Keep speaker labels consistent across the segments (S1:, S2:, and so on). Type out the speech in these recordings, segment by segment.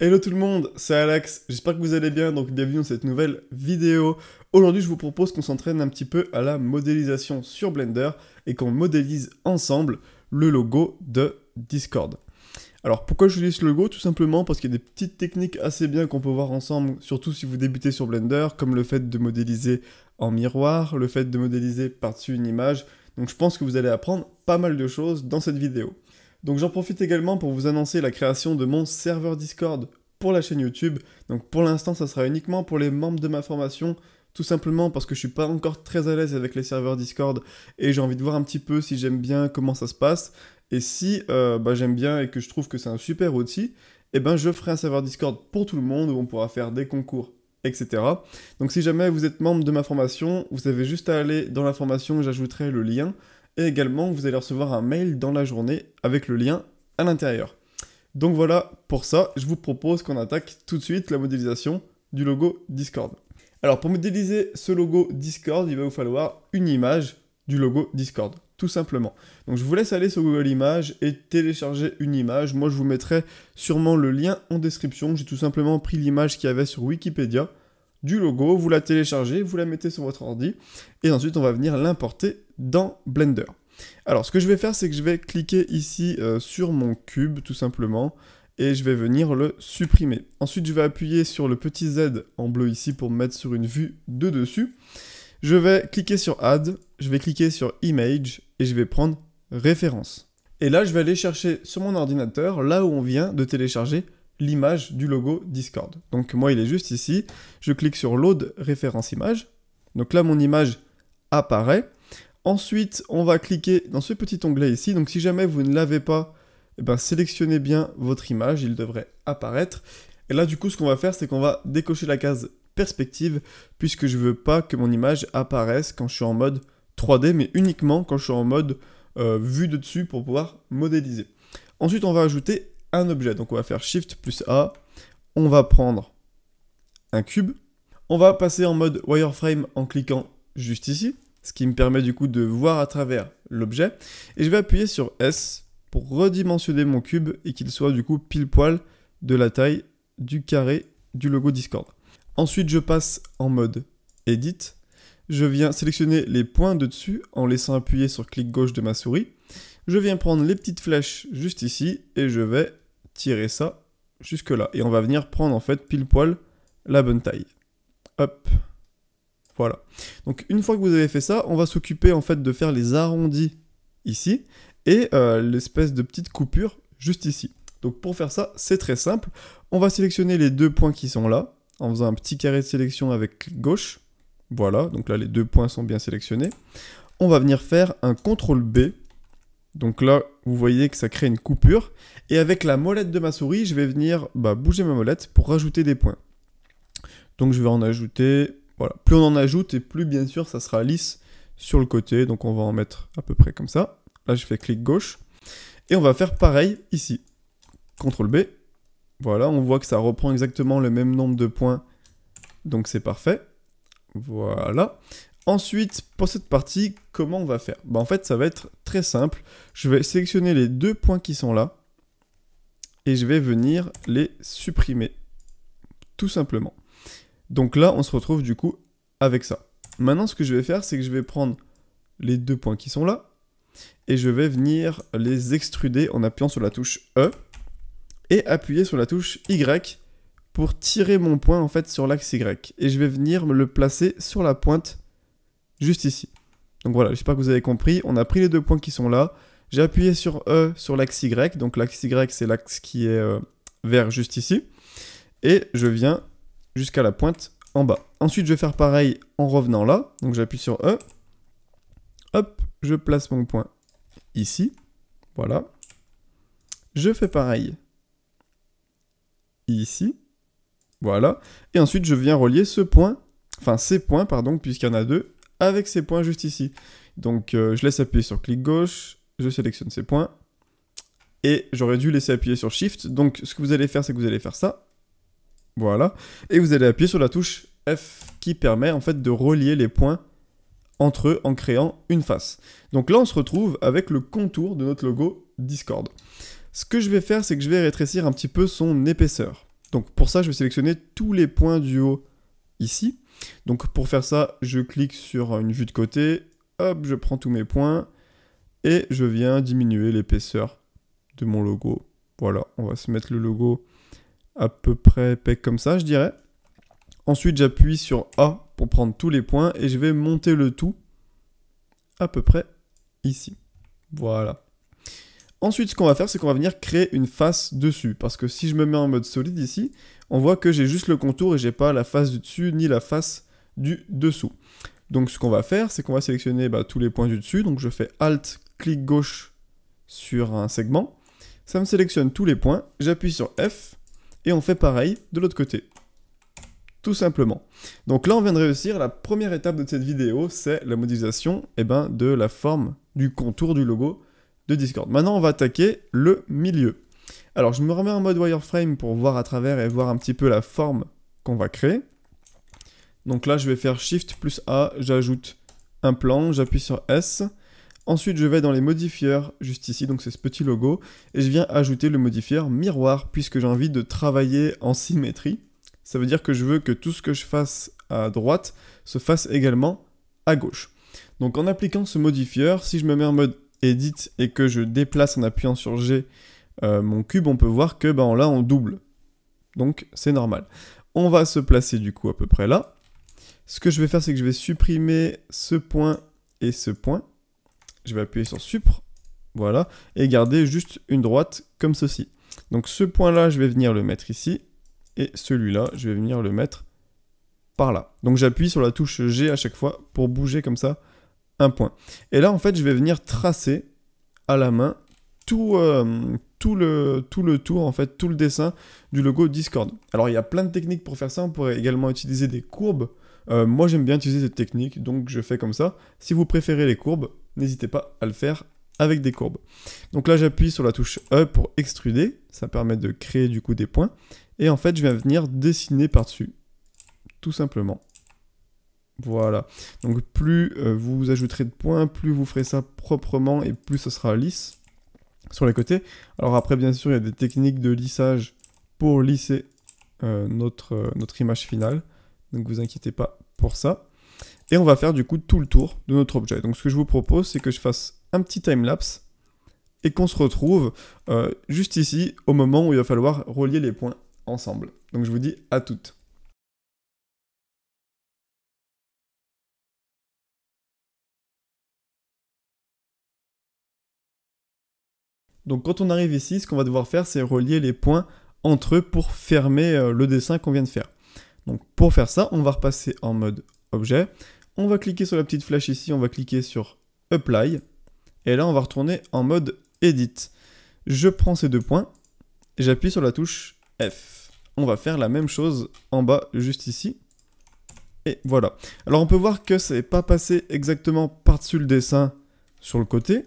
S1: Hello tout le monde, c'est Alex, j'espère que vous allez bien, donc bienvenue dans cette nouvelle vidéo. Aujourd'hui je vous propose qu'on s'entraîne un petit peu à la modélisation sur Blender et qu'on modélise ensemble le logo de Discord. Alors pourquoi je utilise ce logo? Tout simplement parce qu'il y a des petites techniques assez bien qu'on peut voir ensemble, surtout si vous débutez sur Blender, comme le fait de modéliser en miroir, le fait de modéliser par-dessus une image. Donc je pense que vous allez apprendre pas mal de choses dans cette vidéo. Donc j'en profite également pour vous annoncer la création de mon serveur Discord pour la chaîne YouTube. Donc pour l'instant ça sera uniquement pour les membres de ma formation, tout simplement parce que je suis pas encore très à l'aise avec les serveurs Discord et j'ai envie de voir un petit peu si j'aime bien comment ça se passe. Et si j'aime bien et que je trouve que c'est un super outil, eh ben je ferai un serveur Discord pour tout le monde où on pourra faire des concours, etc. Donc si jamais vous êtes membre de ma formation, vous avez juste à aller dans la formation, j'ajouterai le lien. Et également, vous allez recevoir un mail dans la journée avec le lien à l'intérieur. Donc voilà, pour ça, je vous propose qu'on attaque tout de suite la modélisation du logo Discord. Alors pour modéliser ce logo Discord, il va vous falloir une image du logo Discord, tout simplement. Donc je vous laisse aller sur Google Images et télécharger une image. Moi je vous mettrai sûrement le lien en description. J'ai tout simplement pris l'image qu'il y avait sur Wikipédia du logo, vous la téléchargez, vous la mettez sur votre ordi, et ensuite on va venir l'importer dans Blender. Alors ce que je vais faire, c'est que je vais cliquer ici sur mon cube, tout simplement, et je vais venir le supprimer. Ensuite je vais appuyer sur le petit Z en bleu ici pour me mettre sur une vue de dessus. Je vais cliquer sur Add, je vais cliquer sur Image, et je vais prendre Référence. Et là je vais aller chercher sur mon ordinateur, là où on vient de télécharger l'image du logo Discord. Donc moi il est juste ici, je clique sur Load référence image, donc là mon image apparaît. Ensuite on va cliquer dans ce petit onglet ici, donc si jamais vous ne l'avez pas, sélectionnez bien votre image, il devrait apparaître. Et là du coup ce qu'on va faire, c'est qu'on va décocher la case perspective, puisque je veux pas que mon image apparaisse quand je suis en mode 3D, mais uniquement quand je suis en mode vue de dessus pour pouvoir modéliser. Ensuite on va ajouter un objet, donc on va faire Shift plus A, on va prendre un cube, on va passer en mode wireframe en cliquant juste ici, ce qui me permet du coup de voir à travers l'objet, et je vais appuyer sur S pour redimensionner mon cube et qu'il soit du coup pile poil de la taille du carré du logo Discord. Ensuite je passe en mode Edit, je viens sélectionner les points de dessus en laissant appuyer sur clic gauche de ma souris, je viens prendre les petites flèches juste ici et je vais tirer ça jusque là. Et on va venir prendre en fait pile poil la bonne taille. Hop. Voilà. Donc une fois que vous avez fait ça, on va s'occuper en fait de faire les arrondis ici et l'espèce de petite coupure juste ici. Donc pour faire ça, c'est très simple. On va sélectionner les deux points qui sont là en faisant un petit carré de sélection avec clic gauche. Voilà, donc là les deux points sont bien sélectionnés. On va venir faire un CTRL B. Donc là, vous voyez que ça crée une coupure. Et avec la molette de ma souris, je vais venir bouger ma molette pour rajouter des points. Donc je vais en ajouter... Voilà, plus on en ajoute et plus bien sûr ça sera lisse sur le côté. Donc on va en mettre à peu près comme ça. Là je fais clic gauche. Et on va faire pareil ici. CTRL B. Voilà, on voit que ça reprend exactement le même nombre de points. Donc c'est parfait. Voilà. Ensuite, pour cette partie, comment on va faire? En fait, ça va être très simple. Je vais sélectionner les deux points qui sont là et je vais venir les supprimer, tout simplement. Donc là, on se retrouve du coup avec ça. Maintenant, ce que je vais faire, c'est que je vais prendre les deux points qui sont là et je vais venir les extruder en appuyant sur la touche E et appuyer sur la touche Y pour tirer mon point en fait sur l'axe Y. Et je vais venir me le placer sur la pointe juste ici. Donc voilà, j'espère que vous avez compris. On a pris les deux points qui sont là. J'ai appuyé sur E sur l'axe Y. Donc l'axe Y, c'est l'axe qui est vers juste ici. Et je viens jusqu'à la pointe en bas. Ensuite, je vais faire pareil en revenant là. Donc j'appuie sur E. Hop, je place mon point ici. Voilà. Je fais pareil ici. Voilà. Et ensuite, je viens relier ce point, enfin ces points, pardon, puisqu'il y en a deux, avec ces points juste ici. Donc je laisse appuyer sur clic gauche, je sélectionne ces points, et j'aurais dû laisser appuyer sur Shift. Donc ce que vous allez faire, c'est que vous allez faire ça, voilà, et vous allez appuyer sur la touche F, qui permet en fait de relier les points entre eux en créant une face. Donc là, on se retrouve avec le contour de notre logo Discord. Ce que je vais faire, c'est que je vais rétrécir un petit peu son épaisseur. Donc pour ça, je vais sélectionner tous les points du haut ici. Donc pour faire ça, je clique sur une vue de côté, hop, je prends tous mes points et je viens diminuer l'épaisseur de mon logo. Voilà, on va se mettre le logo à peu près épais comme ça, je dirais. Ensuite, j'appuie sur A pour prendre tous les points et je vais monter le tout à peu près ici. Voilà. Ensuite, ce qu'on va faire, c'est qu'on va venir créer une face dessus. Parce que si je me mets en mode solide ici, on voit que j'ai juste le contour et j'ai pas la face du dessus ni la face du dessous. Donc ce qu'on va faire, c'est qu'on va sélectionner tous les points du dessus. Donc je fais Alt, clic gauche sur un segment. Ça me sélectionne tous les points. J'appuie sur F et on fait pareil de l'autre côté. Tout simplement. Donc là, on vient de réussir. La première étape de cette vidéo, c'est la modélisation de la forme du contour du logo de Discord. Maintenant, on va attaquer le milieu. Alors, je me remets en mode wireframe pour voir à travers et voir un petit peu la forme qu'on va créer. Donc là, je vais faire Shift plus A, j'ajoute un plan, j'appuie sur S. Ensuite, je vais dans les modifieurs, juste ici, donc c'est ce petit logo, et je viens ajouter le modifieur miroir, puisque j'ai envie de travailler en symétrie. Ça veut dire que je veux que tout ce que je fasse à droite se fasse également à gauche. Donc en appliquant ce modifieur, si je me mets en mode Edit et que je déplace en appuyant sur G mon cube, on peut voir que là on double. Donc c'est normal. On va se placer du coup à peu près là. Ce que je vais faire, c'est que je vais supprimer ce point et ce point. Je vais appuyer sur Supr, voilà, et garder juste une droite comme ceci. Donc ce point-là, je vais venir le mettre ici. Et celui-là, je vais venir le mettre par là. Donc j'appuie sur la touche G à chaque fois pour bouger comme ça un point. Et là, en fait, je vais venir tracer à la main tout le tour, en fait, tout le dessin du logo Discord. Alors, il y a plein de techniques pour faire ça. On pourrait également utiliser des courbes. Moi, j'aime bien utiliser cette technique, donc je fais comme ça. Si vous préférez les courbes, n'hésitez pas à le faire avec des courbes. Donc là, j'appuie sur la touche E pour extruder. Ça permet de créer du coup des points. Et en fait, je vais venir dessiner par-dessus, tout simplement. Voilà. Donc plus vous ajouterez de points, plus vous ferez ça proprement et plus ça sera lisse sur les côtés. Alors après, bien sûr, il y a des techniques de lissage pour lisser notre image finale. Donc vous inquiétez pas pour ça. Et on va faire du coup tout le tour de notre objet. Donc ce que je vous propose, c'est que je fasse un petit timelapse et qu'on se retrouve juste ici au moment où il va falloir relier les points ensemble. Donc je vous dis à toutes. Donc quand on arrive ici, ce qu'on va devoir faire, c'est relier les points entre eux pour fermer le dessin qu'on vient de faire. Donc pour faire ça, on va repasser en mode objet. On va cliquer sur la petite flèche ici, on va cliquer sur Apply. Et là, on va retourner en mode Edit. Je prends ces deux points et j'appuie sur la touche F. On va faire la même chose en bas, juste ici. Et voilà. Alors on peut voir que ça n'est pas passé exactement par-dessus le dessin sur le côté.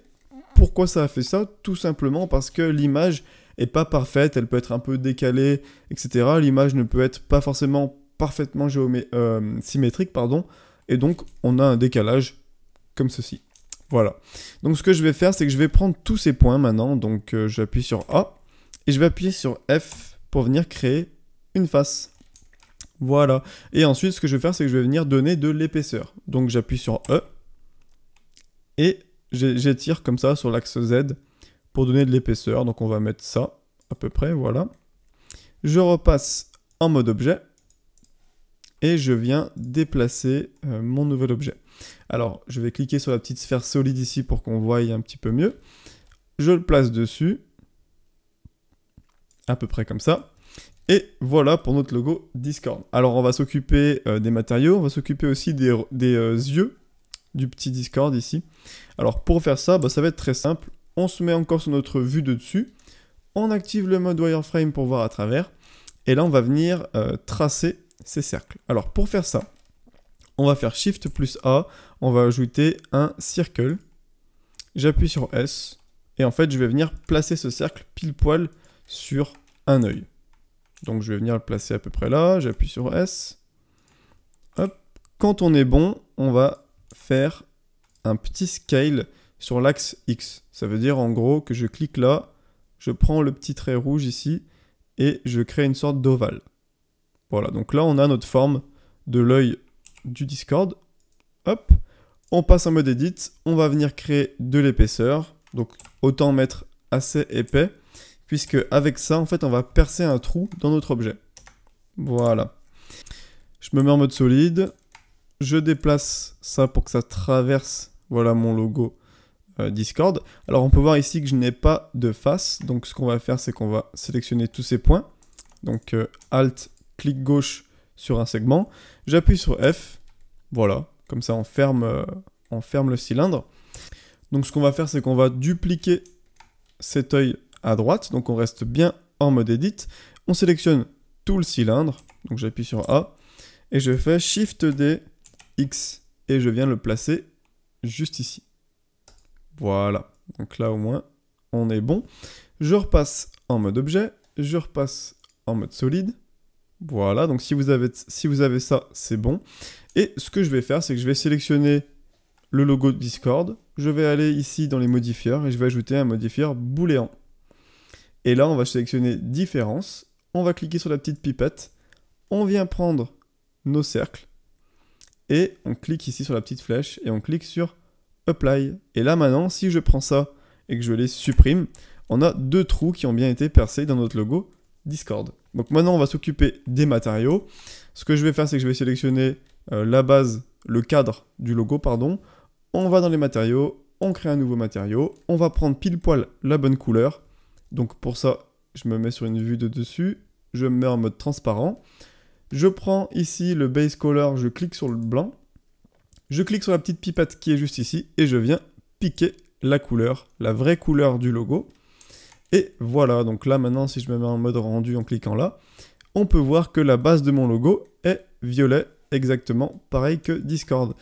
S1: Pourquoi ça a fait ça? Tout simplement parce que l'image n'est pas parfaite, elle peut être un peu décalée, etc. L'image ne peut être pas forcément parfaitement symétrique, pardon. Et donc on a un décalage comme ceci. Voilà. Donc ce que je vais faire, c'est que je vais prendre tous ces points maintenant. Donc j'appuie sur A et je vais appuyer sur F pour venir créer une face. Voilà. Et ensuite, ce que je vais faire, c'est que je vais venir donner de l'épaisseur. Donc j'appuie sur E et j'étire comme ça sur l'axe Z pour donner de l'épaisseur. Donc on va mettre ça à peu près, voilà. Je repasse en mode objet et je viens déplacer mon nouvel objet. Alors, je vais cliquer sur la petite sphère solide ici pour qu'on voie un petit peu mieux. Je le place dessus, à peu près comme ça. Et voilà pour notre logo Discord. Alors, on va s'occuper des matériaux, on va s'occuper aussi des yeux du petit Discord ici. Alors, pour faire ça, ça va être très simple. On se met encore sur notre vue de dessus. On active le mode wireframe pour voir à travers. Et là, on va venir tracer ces cercles. Alors, pour faire ça, on va faire Shift plus A, on va ajouter un circle. J'appuie sur S, et en fait, je vais venir placer ce cercle pile poil sur un œil. Donc, je vais venir le placer à peu près là, j'appuie sur S. Hop. Quand on est bon, on va faire un petit scale sur l'axe X. Ça veut dire en gros que je clique là, je prends le petit trait rouge ici, et je crée une sorte d'ovale. Voilà, donc là on a notre forme de l'œil du Discord. Hop, on passe en mode edit, on va venir créer de l'épaisseur, donc autant mettre assez épais, puisque avec ça en fait on va percer un trou dans notre objet. Voilà. Je me mets en mode solide, je déplace ça pour que ça traverse, voilà mon logo Discord. Alors on peut voir ici que je n'ai pas de face, donc ce qu'on va faire c'est qu'on va sélectionner tous ces points. Donc Alt, clic gauche sur un segment, j'appuie sur F, voilà, comme ça on ferme le cylindre. Donc ce qu'on va faire c'est qu'on va dupliquer cet œil à droite, donc on reste bien en mode edit, on sélectionne tout le cylindre, donc j'appuie sur A, et je fais Shift D, X, et je viens le placer juste ici. Voilà, donc là au moins on est bon. Je repasse en mode objet, je repasse en mode solide. Voilà, donc si vous avez ça, c'est bon. Et ce que je vais faire, c'est que je vais sélectionner le logo Discord. Je vais aller ici dans les modifieurs et je vais ajouter un modifieur booléen. Et là, on va sélectionner différence. On va cliquer sur la petite pipette. On vient prendre nos cercles. Et on clique ici sur la petite flèche et on clique sur Apply. Et là maintenant, si je prends ça et que je les supprime, on a deux trous qui ont bien été percés dans notre logo Discord. Donc maintenant, on va s'occuper des matériaux. Ce que je vais faire, c'est que je vais sélectionner la base, le cadre du logo, pardon. On va dans les matériaux, on crée un nouveau matériau. On va prendre pile poil la bonne couleur. Donc pour ça, je me mets sur une vue de dessus. Je me mets en mode transparent. Je prends ici le base color, je clique sur le blanc. Je clique sur la petite pipette qui est juste ici et je viens piquer la couleur, la vraie couleur du logo. Et voilà, donc là maintenant si je me mets en mode rendu en cliquant là, on peut voir que la base de mon logo est violet, exactement pareil que Discord.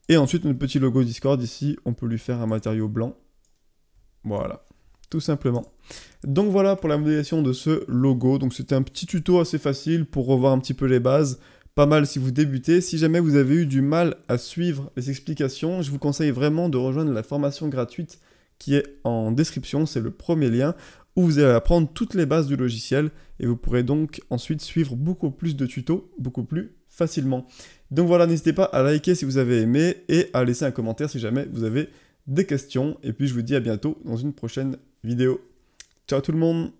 S1: Et ensuite notre petit logo Discord ici, on peut lui faire un matériau blanc. Voilà, tout simplement. Donc voilà pour la modélisation de ce logo, donc c'était un petit tuto assez facile pour revoir un petit peu les bases. Pas mal si vous débutez. Si jamais vous avez eu du mal à suivre les explications, je vous conseille vraiment de rejoindre la formation gratuite qui est en description. C'est le premier lien où vous allez apprendre toutes les bases du logiciel et vous pourrez donc ensuite suivre beaucoup plus de tutos, beaucoup plus facilement. Donc voilà, n'hésitez pas à liker si vous avez aimé et à laisser un commentaire si jamais vous avez des questions. Et puis je vous dis à bientôt dans une prochaine vidéo. Ciao tout le monde!